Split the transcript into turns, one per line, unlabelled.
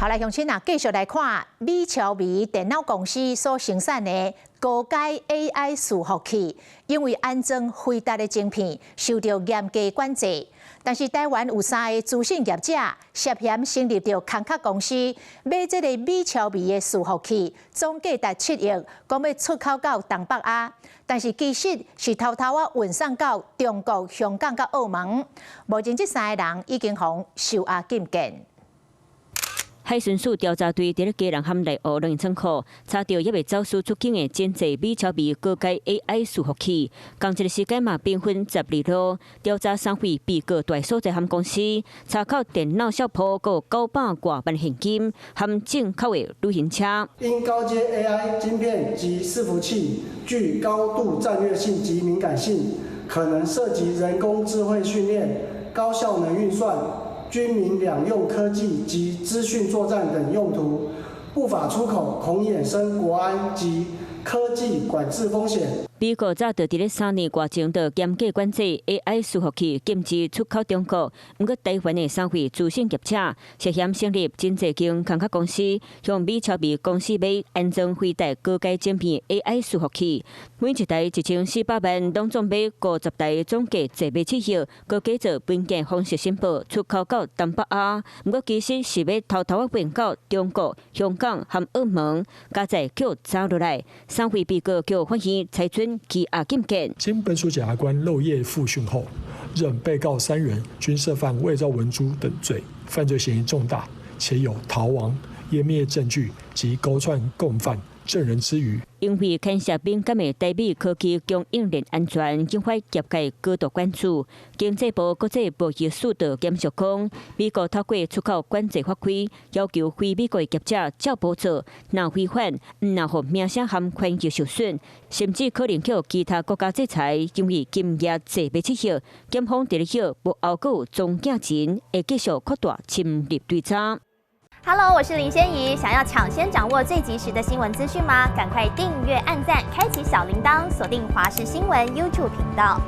好，來鄉親啊，繼續來看美超微電腦公司所生產的高階 AI 伺服器，因為安裝輝達的晶片受到嚴格管制。但是台灣有3個資訊業者涉嫌成立着空殼公司，買這個美超微的伺服器，總價達7億，講要出口到東北亞。但是其實是偷偷運送到中國、香港甲澳門。目前這3個人已經被收押禁見。
海巡署調查隊佇咧基隆和內湖兩倉庫查到還未走私出境的真濟美超微高階 AI 伺服器，同一個時間嘛兵分12路調查三回被告大所在和公司，查扣電腦小鋪共900多萬現金，和進口的旅行車。
因高階 AI 晶片及伺服器具高度戰略性及敏感性，可能涉及人工智慧訓練、高效能運算、軍民兩用科技及資訊作戰等用途，不法出口恐衍生國安及科技管制風險。
被告早就佇咧3年多前就嚴格管制 AI 伺服器禁止出口中國，不過台灣的3位資訊業者涉嫌成立真濟間空殼公司，向美超微公司買安裝輝達高階晶片 AI 伺服器，每一台1400萬，當總買50台，總價7.7億，佮假造文件方式申報出口到東北亞，不過其實是要偷偷運到中國、香港和澳門，加在卻走落來，3位被告卻發現採取羈押禁見。
經本署檢察官漏夜複訊後，認被告3人均涉犯偽造文書等罪，犯罪嫌疑重大，且有逃亡、湮滅證據及勾串共犯、證人之虞。
因為牽涉敏感的台美科技供應鏈安全，引發業界高度關注。經濟部國際貿易署的檢視講，美國透過出口管制法規，要求非美國業者照補助，若違反，唔能讓名聲和權益受損，甚至可能被其他國家制裁，因為金額7.7億。檢方第2號無後果總價錢，會繼續擴大侵入對策。
Hello， 我是林仙怡。想要搶先掌握最及時的新聞資訊嗎？趕快訂閱、按讚、開啟小鈴鐺，鎖定華視新聞 YouTube 頻道。